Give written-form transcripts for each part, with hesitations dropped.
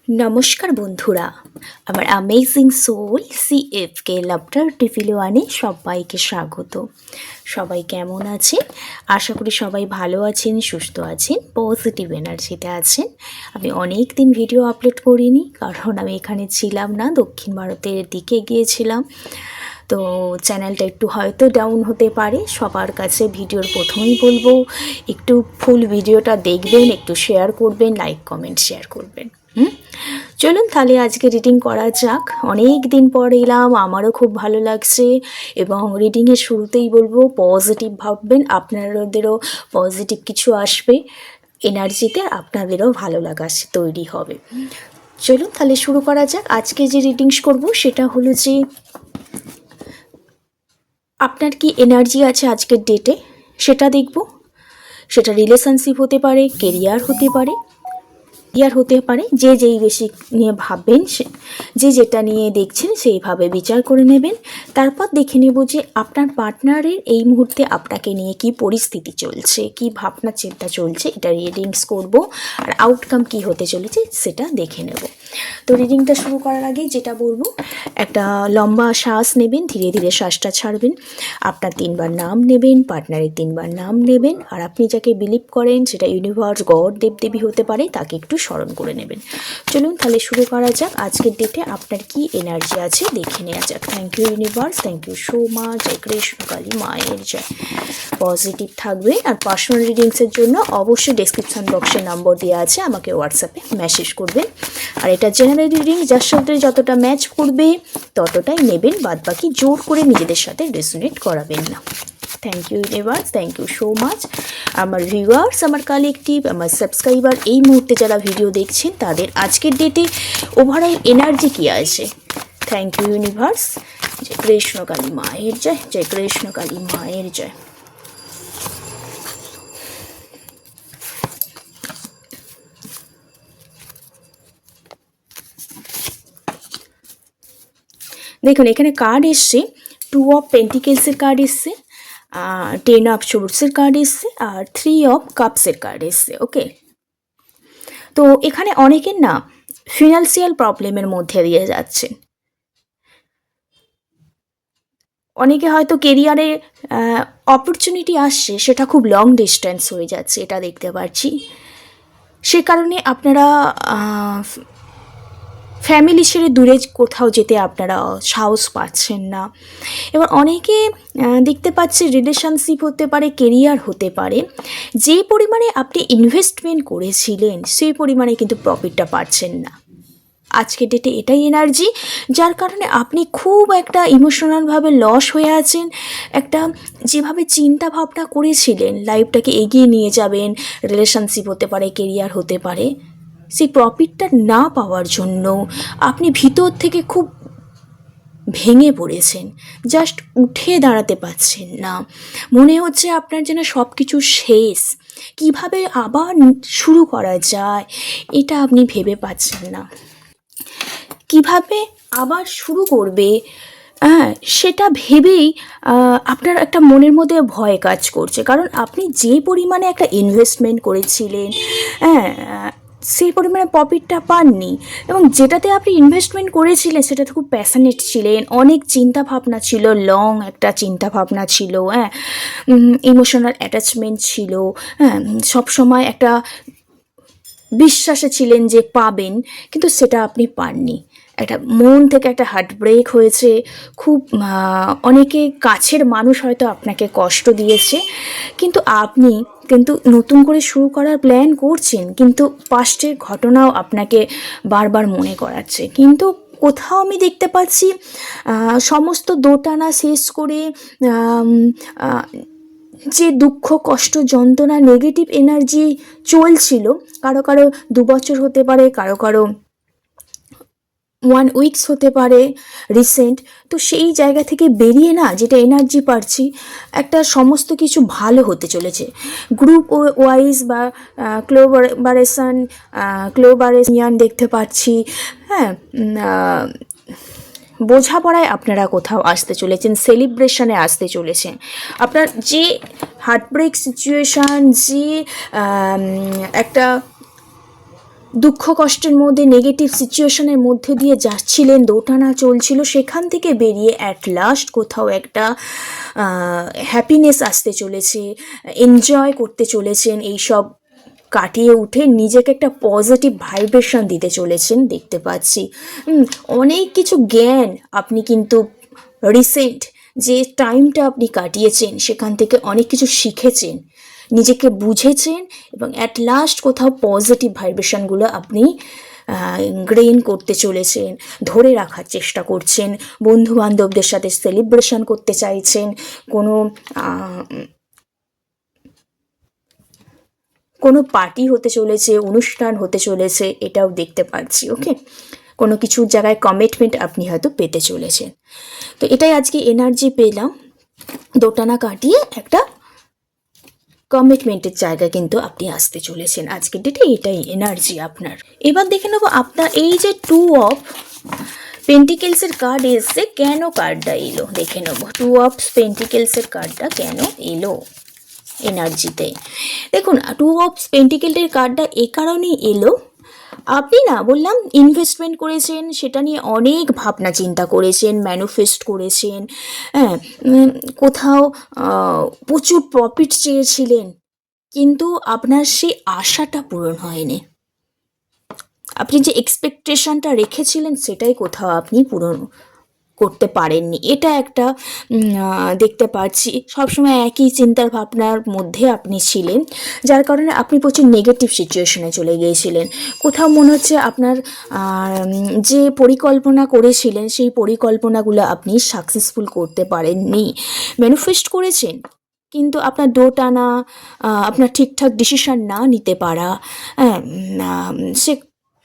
নমস্কার বন্ধুরা, আমার অ্যামেজিং সোল সিএফকে লাফটার টিফিল ওয়ানে সবাইকে স্বাগত। সবাই কেমন আছেন? আশা করি সবাই ভালো আছেন, সুস্থ আছেন, পজিটিভ এনার্জিতে আছেন। আমি অনেক দিন ভিডিও আপলোড করিনি, কারণ আমি এখানে ছিলাম না, দক্ষিণ ভারতের দিকে গিয়েছিলাম। তো চ্যানেলটা একটু হয়তো ডাউন হতে পারে। সবার কাছে ভিডিওর প্রথমেই বলবো, একটু ফুল ভিডিওটা দেখবেন, একটু শেয়ার করবেন, লাইক কমেন্ট শেয়ার করবেন। চলুন তাহলে আজকে রিডিং করা যাক। অনেক দিন পর এলাম, আমারও খুব ভালো লাগছে। এবং রিডিংয়ের শুরুতেই বলবো পজিটিভ ভাববেন, আপনাদেরও পজিটিভ কিছু আসবে এনার্জিতে, আপনাদেরও ভালো লাগা তৈরি হবে। চলুন তাহলে শুরু করা যাক। আজকে যে রিডিংস করব সেটা হলো যে আপনার কি এনার্জি আছে আজকের ডেটে সেটা দেখব। সেটা রিলেশনশিপ হতে পারে, কেরিয়ার হতে পারে, হতে পারে। যে যেই বেশি নিয়ে ভাববেন, যে যেটা নিয়ে দেখছেন সেইভাবে বিচার করে নেবেন। তারপর দেখে নেব যে আপনার পার্টনারের এই মুহূর্তে আপনাকে নিয়ে কি পরিস্থিতি চলছে, কি ভাবনা চিন্তা চলছে। এটা রিডিংস করব, আর আউটকাম কি হতে চলেছে সেটা দেখে নেব। তো রিডিংটা শুরু করার আগে যেটা বলবো, একটা লম্বা শ্বাস নেবেন, ধীরে ধীরে শ্বাসটা ছাড়বেন। আপনার 3বার নাম নেবেন, পার্টনারের 3বার নাম নেবেন, আর আপনি যাকে বিলিভ করেন, সেটা ইউনিভার্স, গড, দেবদেবী হতে পারে, তাকে একটু স্মরণ করে নেবেন। চলুন তাহলে শুরু করা যাক। আজকের ডেটে আপনার কি এনার্জি আছে দেখে নেওয়া যাক। Thank you universe, thank you so much. জয় কৃষ্ণ কালী মায়ের জয়। পজিটিভ থাকবে। আর পার্সোনাল রিডিংসের জন্য অবশ্যই ডেসক্রিপশন বক্সে নম্বর দেওয়া আছে, আমাকে হোয়াটসঅ্যাপে মেসেজ করবেন। আর এটা জেনারেল রিডিং, যার সাথে যতটা ম্যাচ করবে ততটাই নেবেন, বাদবাকি জোর করে নিজেদের সাথে রেজোনেট করাবেন না। Thank you universe, thank you so much. আমার ভিউয়ার্স, আমার কালেকটিভ, আমার সাবস্ক্রাইবার, এই মুহূর্তে যারা ভিডিও দেখছেন তাদের আজকের ডেটে ওভারঅল এনার্জি কী আছে। Thank you universe. জয় কৃষ্ণ কালী মায়ের জয়, জয় কৃষ্ণ কালী মায়ের জয়। দেখুন এখানে কার্ড এসছে, 2 অফ পেন্টিকেলসের কার্ড এসছে, 10 অফ সোর্সের কার্ড এসছে, আর 3 অফ কাপসের কার্ড এসছে। ওকে, তো এখানে অনেকের না ফিনান্সিয়াল প্রবলেমের মধ্যে দিয়ে যাচ্ছে। অনেকে হয়তো কেরিয়ারে অপরচুনিটি আসছে, সেটা খুব লং ডিস্টেন্স হয়ে যাচ্ছে, এটা দেখতে পাচ্ছি। সে কারণে আপনারা ফ্যামিলি ছেড়ে দূরে কোথাও যেতে আপনারা সাহস পাচ্ছেন না। এবার অনেকে দেখতে পাচ্ছে রিলেশনশিপ হতে পারে, কেরিয়ার হতে পারে, যে পরিমাণে আপনি ইনভেস্টমেন্ট করেছিলেন সেই পরিমাণে কিন্তু প্রফিটটা পাচ্ছেন না। আজকের ডেটে এটাই এনার্জি, যার কারণে আপনি খুব একটা ইমোশনালভাবে লস হয়ে আছেন। একটা যেভাবে চিন্তা ভাবনা করেছিলেন লাইফটাকে এগিয়ে নিয়ে যাবেন, রিলেশনশিপ হতে পারে, কেরিয়ার হতে পারে, সেই প্রফিটটা না পাওয়ার জন্য আপনি ভিতর থেকে খুব ভেঙে পড়েছেন, জাস্ট উঠে দাঁড়াতে পারছেন না। মনে হচ্ছে আপনার যেন সব কিছু শেষ, কিভাবে আবার শুরু করা যায় এটা আপনি ভেবে পাচ্ছেন না। কিভাবে আবার শুরু করবে সেটা ভেবেই আপনার একটা মনের মধ্যে ভয় কাজ করছে, কারণ আপনি যে পরিমাণে একটা ইনভেস্টমেন্ট করেছিলেন সেই পরিমাণে প্রফিটটা পাননি। এবং যেটাতে আপনি ইনভেস্টমেন্ট করেছিলেন সেটাতে খুব প্যাশনেট ছিলেন, অনেক চিন্তা ভাবনা ছিল, লং একটা চিন্তা ভাবনা ছিল, ইমোশনাল অ্যাটাচমেন্ট ছিল, সবসময় একটা বিশ্বাসে ছিলেন যে পাবেন, কিন্তু সেটা আপনি পাননি। একটা মন থেকে একটা হার্ট ব্রেক হয়েছে। খুব অনেকে কাছের মানুষ হয়তো আপনাকে কষ্ট দিয়েছে, কিন্তু আপনি নতুন করে শুরু করার প্ল্যান করছেন, কিন্তু পাস্টের ঘটনাও আপনাকে বারবার মনে করাচ্ছে। কিন্তু কোথাও আমি দেখতে পাচ্ছি সমস্ত দোটানা শেষ করে যে দুঃখ, কষ্ট, যন্ত্রণা, নেগেটিভ এনার্জি চলছিল, কারো কারো 2 বছর হতে পারে, কারো কারো 1 উইকস হতে পারে রিসেন্ট, তো সেই জায়গা থেকে বেরিয়ে না যেটা এনার্জি পাচ্ছি, একটা সমস্ত কিছু ভালো হতে চলেছে। গ্রুপ ওয়াইজ বা ক্লোবারেশন দেখতে পাচ্ছি। বোঝাপড়ায় আপনারা কোথাও আসতে চলেছেন, সেলিব্রেশনে আসতে চলেছেন। আপনার যে হার্টব্রেক সিচুয়েশান, যে একটা দুঃখ কষ্টের মধ্যে নেগেটিভ সিচুয়েশনের মধ্যে দিয়ে যাচ্ছিলেন, দোটানা চলছিল, সেখান থেকে বেরিয়ে অ্যাট লাস্ট কোথাও একটা হ্যাপিনেস আসতে চলেছে, এনজয় করতে চলেছেন, এইসব কাটিয়ে উঠে নিজেকে একটা পজিটিভ ভাইব্রেশন দিতে চলেছেন দেখতে পাচ্ছি। অনেক কিছু জ্ঞান আপনি কিন্তু রিসেন্ট যে টাইমটা আপনি কাটিয়েছেন সেখান থেকে অনেক কিছু শিখেছেন, নিজেকে বুঝেছেন, এবং অ্যাট লাস্ট কোথাও পজিটিভ ভাইব্রেশনগুলো আপনি গ্রেইন করতে চলেছেন, ধরে রাখার চেষ্টা করছেন, বন্ধু বান্ধবদের সাথে সেলিব্রেশন করতে চাইছেন, কোনো পার্টি হতে চলেছে, অনুষ্ঠান হতে চলেছে, এটাও দেখতে পাচ্ছি। ওকে, কোনো কিছুর জায়গায় কমিটমেন্ট আপনি হয়তো পেতে চলেছেন। তো এটাই আজকে এনার্জি পেলাম, দোটানা কাটিয়ে একটা কমিটমেন্টের জায়গায় কিন্তু আপনি আসতে চলেছেন আজকের ডেটে, এটাই এনার্জি আপনার। এবার দেখে নেবো আপনার এই যে 2 অফ পেন্টিকেলসের কার্ড এসছে, কেন কার্ডটা এলো দেখে নেবো। 2 অফ পেন্টিকেলসের কার্ডটা কেন এলো এনার্জিতে। দেখুন 2 অফ পেন্টিকেলের কার্ডটা এ কারণেই এলো, আপনি না বললাম ইনভেস্টমেন্ট করেছেন, সেটা নিয়ে অনেক ভাবনা চিন্তা করেছেন, ম্যানিফেস্ট করেছেন, হ্যাঁ, কোথাও প্রচুর প্রফিট চেয়েছিলেন, কিন্তু আপনার সেই আশাটা পূরণ হয়নি। আপনি যে এক্সপেকটেশনটা রেখেছিলেন সেটাই কোথাও আপনি পূরণ করতে পারেননি। এটা একটা দেখতে পাচ্ছি, সবসময় একই চিন্তার ভাবনার মধ্যে আপনি ছিলেন, যার কারণে আপনি প্রচুর নেগেটিভ সিচুয়েশনে চলে গিয়েছিলেন। কোথাও মনে হচ্ছে আপনার যে পরিকল্পনা করেছিলেন সেই পরিকল্পনাগুলো আপনি সাকসেসফুল করতে পারেননি। ম্যানিফেস্ট করেছেন কিন্তু আপনার দোটানা, আপনার ঠিকঠাক ডিসিশন না নিতে পারা,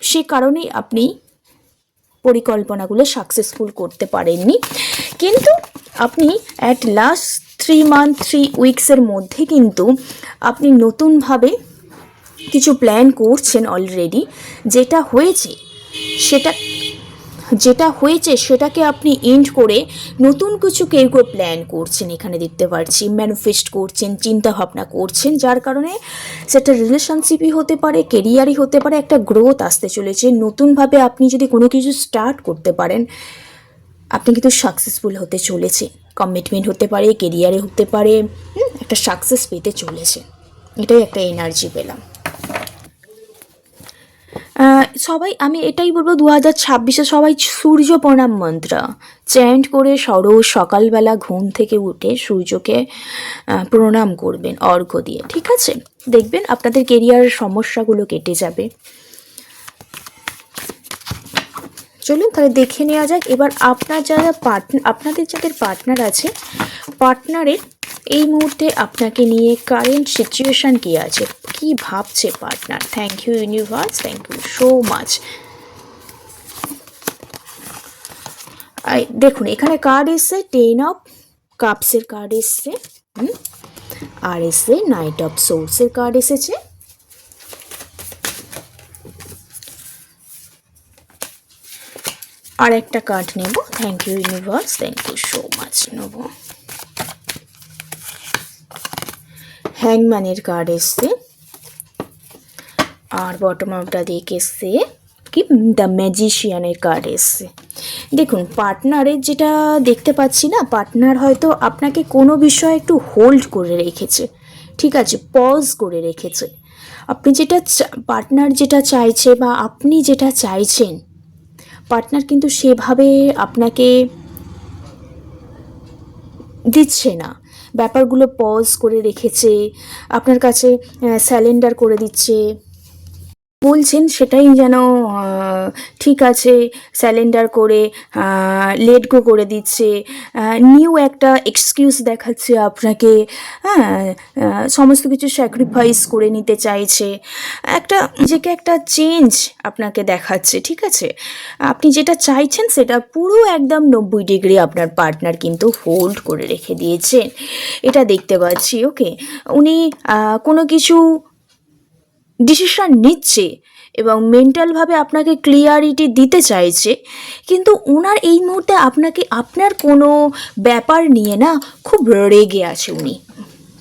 সে কারণেই আপনি পরিকল্পনাগুলো সাকসেসফুল করতে পারেননি। কিন্তু আপনি অ্যাট লাস্ট 3 মান্থ 3 উইকসের মধ্যে কিন্তু আপনি নতুনভাবে কিছু প্ল্যান করছেন অলরেডি। যেটা হয়েছে সেটাকে আপনি এন্ড করে নতুন কিছু কেউ প্ল্যান করছেন, এখানে দেখতে পাচ্ছি ম্যানিফেস্ট করছেন, চিন্তা ভাবনা করছেন, যার কারণে সেটা রিলেশনশিপই হতে পারে, কেরিয়ারই হতে পারে, একটা গ্রোথ আসতে চলেছে। নতুনভাবে আপনি যদি কোনো কিছু স্টার্ট করতে পারেন আপনি কিন্তু সাকসেসফুল হতে চলেছে, কমিটমেন্ট হতে পারে, কেরিয়ারে হতে পারে, একটা সাকসেস পেতে চলেছে, এটাই একটা এনার্জি পেলাম। সবাই আমি এটাই বলবো 2026-এ সবাই সূর্য প্রণাম মন্ত্র চ্যান্ট করে সকালবেলা ঘুম থেকে উঠে সূর্যকে প্রণাম করবেন অর্ঘ্য দিয়ে, ঠিক আছে? দেখবেন আপনাদের কেরিয়ারের সমস্যাগুলো কেটে যাবে। চলুন তাহলে দেখে নেওয়া যাক এবার আপনাদের যাদের পার্টনার আছে, পার্টনারের এই মুহূর্তে আপনাকে নিয়ে কারেন্ট সিচুয়েশান কী আছে, কি ভাবছে partner. Thank you universe, thank you so much. দেখুন এখানে কার্ড এসছে 10 অফ কাপসের কার্ড এসছে, আর এসছে নাইট অফ সোর্সের কার্ড এসেছে, আর একটা কার্ড নেব। Thank you universe, thank you so much. নেব হ্যাংম্যানের কার্ড এসছে, আর বটম অফ দ্য ডেক এসছে কি দ্য ম্যাজিশিয়ানের কার্ড এসছে। দেখুন পার্টনারের যেটা দেখতে পাচ্ছি না, পার্টনার হয়তো আপনাকে কোনো বিষয়ে একটু হোল্ড করে রেখেছে, ঠিক আছে, পজ করে রেখেছে। আপনি যেটা পার্টনার যেটা চাইছে বা আপনি যেটা চাইছেন, পার্টনার কিন্তু সেভাবে আপনাকে দিচ্ছে না, ব্যাপারগুলো পজ করে রেখেছে, আপনার কাছে স্যালেন্ডার করে দিচ্ছে, বলছেন সেটাই যেন ঠিক আছে, স্যালেন্ডার করে লেট গো করে দিচ্ছে, নিউ একটা এক্সকিউজ দেখাচ্ছে আপনাকে, হ্যাঁ, সমস্ত কিছু স্যাক্রিফাইস করে নিতে চাইছে, একটা নিজেকে একটা চেঞ্জ আপনাকে দেখাচ্ছে, ঠিক আছে? আপনি যেটা চাইছেন সেটা পুরো একদম 90 ডিগ্রি আপনার পার্টনার কিন্তু হোল্ড করে রেখে দিয়েছেন, এটা দেখতে পাচ্ছি। ওকে, উনি কোনো কিছু ডিসিশন নিচ্ছে এবং মেন্টালভাবে আপনাকে ক্লিয়ারিটি দিতে চাইছে, কিন্তু ওনার এই মুহূর্তে আপনার কোনো ব্যাপার নিয়ে না খুব রেগে আছে উনি,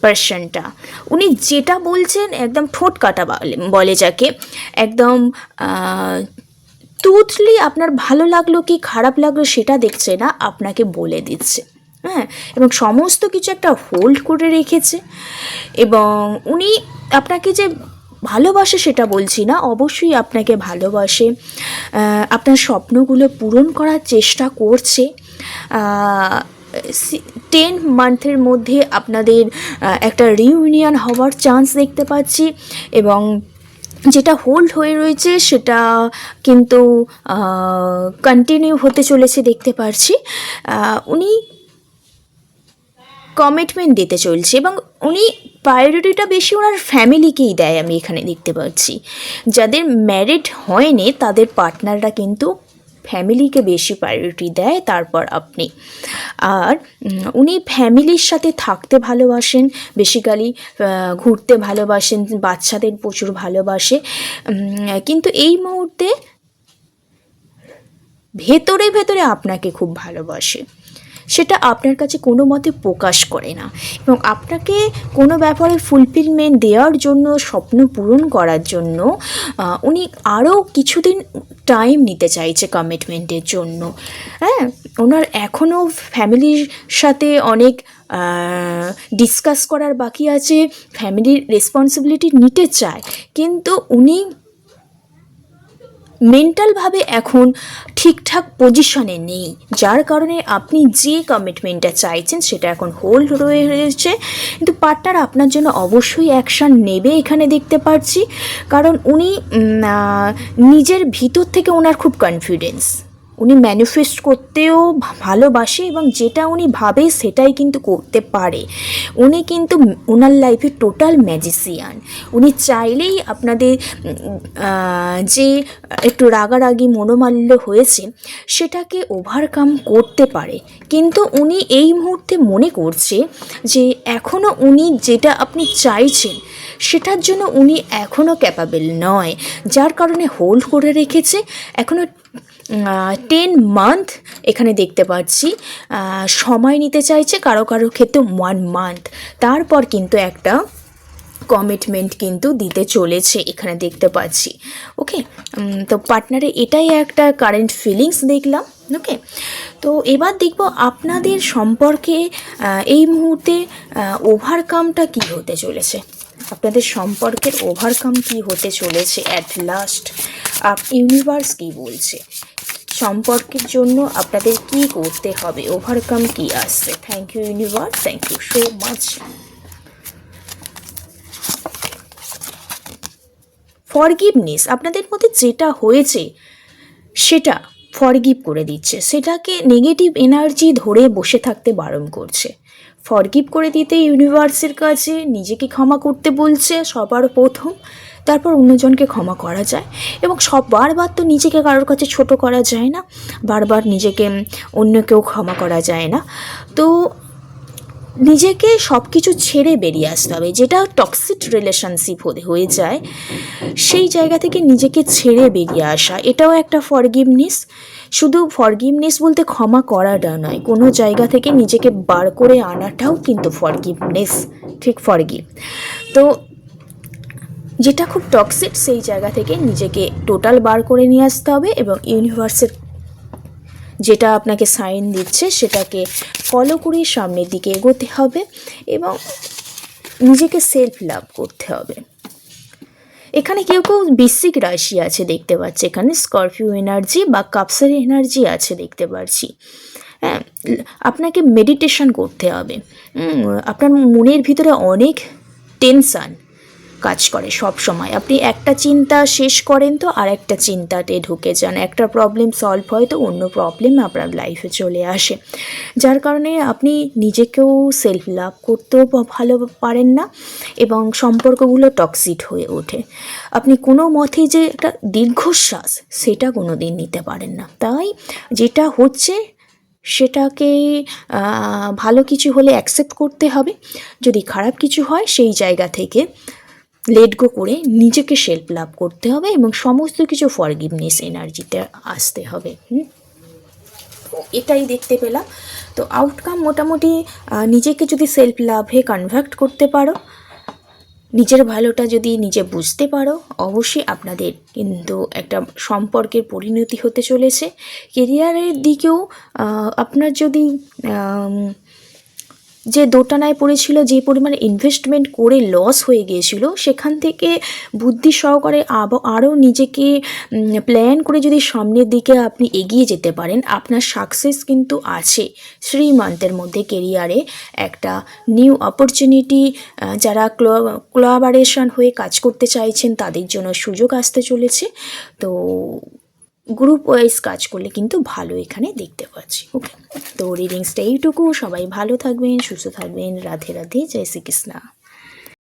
পার্সনটা উনি যেটা বলছেন একদম ঠোঁট কাটা বলে যাকে, একদম টুথলি আপনার ভালো লাগলো কি খারাপ লাগলো সেটা দেখছে না, আপনাকে বলে দিচ্ছে। হ্যাঁ, এবং সমস্ত কিছু একটা হোল্ড করে রেখেছে। এবং উনি আপনাকে যে ভালোবাসে সেটা বলছি না, অবশ্যই আপনাকে ভালোবাসে, আপনার স্বপ্নগুলো পূরণ করার চেষ্টা করছে। 10 মান্থের মধ্যে আপনাদের একটা রিউনিয়ন হওয়ার চান্স দেখতে পাচ্ছি। এবং যেটা হোল্ড হয়ে রয়েছে সেটা কিন্তু কন্টিনিউ হতে চলেছে দেখতে পারছি। উনি কমিটমেন্ট দিতে চলছে এবং উনি প্রায়োরিটিটা বেশি ওনার ফ্যামিলিকেই দেয়, আমি এখানে দেখতে পাচ্ছি। যাদের ম্যারিড হয়নি তাদের পার্টনাররা কিন্তু ফ্যামিলিকে বেশি প্রায়োরিটি দেয়, তারপর আপনি। আর উনি ফ্যামিলির সাথে থাকতে ভালোবাসেন, বেসিক্যালি ঘুরতে ভালোবাসেন, বাচ্চাদের প্রচুর ভালোবাসে। কিন্তু এই মুহূর্তে ভেতরে ভেতরে আপনাকে খুব ভালোবাসে, সেটা আপনার কাছে কোনো মতে প্রকাশ করে না। এবং আপনাকে কোনো ব্যাপারে ফুলফিলমেন্ট দেওয়ার জন্য, স্বপ্ন পূরণ করার জন্য উনি আরও কিছুদিন টাইম নিতে চাইছে কমিটমেন্টের জন্য। হ্যাঁ, ওনার এখনও ফ্যামিলির সাথে অনেক ডিসকাস করার বাকি আছে, ফ্যামিলির রেসপন্সিবিলিটি নিতে চায়, কিন্তু উনি মেন্টালভাবে এখন ঠিকঠাক পজিশনে নেই, যার কারণে আপনি যে কমিটমেন্টটা চাইছেন সেটা এখন হোল্ড রয়েছে। কিন্তু পার্টনার আপনার জন্য অবশ্যই অ্যাকশান নেবে এখানে দেখতে পাচ্ছি, কারণ উনি নিজের ভিতর থেকে ওনার খুব কনফিডেন্স, উনি ম্যানিফেস্ট করতেও ভালোবাসে এবং যেটা উনি ভাবে সেটাই কিন্তু করতে পারে। উনি কিন্তু ওনার লাইফে টোটাল ম্যাজিশিয়ান। উনি চাইলেই আপনাদের যে একটু রাগারাগি মনোমালিন্য হয়েছে সেটাকে ওভারকাম করতে পারে। কিন্তু উনি এই মুহূর্তে মনে করছে যে এখনও উনি যেটা আপনি চাইছেন সেটার জন্য উনি এখনও ক্যাপাবেল নয়, যার কারণে হোল্ড করে রেখেছে। এখনও 10 মান্থ এখানে দেখতে পাচ্ছি সময় নিতে চাইছে, কারো কারো ক্ষেত্রে 1 মান্থ, তারপর কিন্তু একটা কমিটমেন্ট কিন্তু দিতে চলেছে এখানে দেখতে পাচ্ছি। ওকে, তো পার্টনারে এটাই একটা কারেন্ট ফিলিংস দেখলাম। ওকে, তো এবার দেখব আপনাদের সম্পর্কে এই মুহূর্তে ওভারকামটা কি হতে চলেছে, আপনাদের সম্পর্কের ওভারকাম কি হতে চলেছে অ্যাট লাস্ট। ইউনিভার্স কি বলছে, সম্পর্কের জন্য আপনাদের কি করতে হবে, ওভারকাম কি আসছে। Thank you universe, thank you so much. Forgiveness, আপনাদের মধ্যে যেটা হয়েছে সেটা ফরগিভ করে দিচ্ছে, সেটাকে নেগেটিভ এনার্জি ধরে বসে থাকতে বারণ করছে। ফরগিভ করে দিতে ইউনিভার্সের কাছে নিজেকে ক্ষমা করতে বলছে সবার প্রথম, তারপর অন্যজনকে ক্ষমা করা যায়। এবং বারবার তো নিজেকে কারোর কাছে ছোট করা যায় না, বারবার নিজেকে অন্য কেউ ক্ষমা করা যায় না। তো নিজেকে সব কিছু ছেড়ে বেরিয়ে আসতে হবে, যেটা টক্সিক রিলেশনশিপ হয়ে যায় সেই জায়গা থেকে নিজেকে ছেড়ে বেরিয়ে আসা, এটাও একটা ফরগিভনেস। শুধু ফরগিভনেস বলতে ক্ষমা করাটা নয়, কোনো জায়গা থেকে নিজেকে বার করে আনাটাও কিন্তু ফরগিভনেস, ঠিক ফরগিভ। তো যেটা খুব টক্সিক সেই জায়গা থেকে নিজেকে টোটাল বার করে নিয়ে আসতে হবে এবং ইউনিভার্সের যেটা আপনাকে সাইন দিচ্ছে সেটাকে ফলো করে সামনের দিকে এগোতে হবে এবং নিজেকে সেলফ লাভ করতে হবে। এখানে কেউ কেউ বৃশ্চিক রাশি আছে দেখতে পাচ্ছি, এখানে স্করপিও এনার্জি বা কাপসের এনার্জি আছে দেখতে পাচ্ছি। হ্যাঁ, আপনাকে মেডিটেশন করতে হবে। আপনার মনের ভিতরে অনেক টেনশান কাজ করে সব সময়, আপনি একটা চিন্তা শেষ করেন তো আর একটা চিন্তাতে ঢুকে যান, একটা প্রবলেম সলভ হয় তো অন্য প্রবলেম আপনার লাইফে চলে আসে, যার কারণে আপনি নিজেকেও সেলফ লাভ করতেও ভালো পারেন না এবং সম্পর্কগুলো টক্সিক হয়ে ওঠে। আপনি কোনো মতেই যে একটা দীর্ঘশ্বাস সেটা কোনো দিন নিতে পারেন না। তাই যেটা হচ্ছে সেটাকে ভালো কিছু হলে অ্যাকসেপ্ট করতে হবে, যদি খারাপ কিছু হয় সেই জায়গা থেকে লেট গো করে নিজেকে সেলফ লাভ করতে হবে এবং সমস্ত কিছু ফরগিভনেস এনার্জিতে আসতে হবে। তো এটাই দেখতে পেলাম। তো আউটকাম মোটামুটি নিজেকে যদি সেলফ লাভে কনভার্ট করতে পারো, নিজের ভালোটা যদি নিজে বুঝতে পারো, অবশ্যই আপনাদের কিন্তু একটা সম্পর্কের পরিণতি হতে চলেছে। কেরিয়ারের দিকেও আপনার যদি যে দোটানায় পড়েছিল, যে পরিমাণে ইনভেস্টমেন্ট করে লস হয়ে গিয়েছিল, সেখান থেকে বুদ্ধি সহকারে আরও নিজেকে প্ল্যান করে যদি সামনের দিকে আপনি এগিয়ে যেতে পারেন, আপনার সাকসেস কিন্তু আছে। 3 মান্থের মধ্যে কেরিয়ারে একটা নিউ অপরচুনিটি, যারা কোলাবোরেশন হয়ে কাজ করতে চাইছেন তাদের জন্য সুযোগ আসতে চলেছে। তো গ্রুপ ওয়াইজ কাজ করলে কিন্তু ভালো এখানে দেখতে পাচ্ছি। ওকে, তো রিডিংসটা এইটুকু। সবাই ভালো থাকবেন, সুস্থ থাকবেন। রাধে রাধে, জয় শ্রীকৃষ্ণ।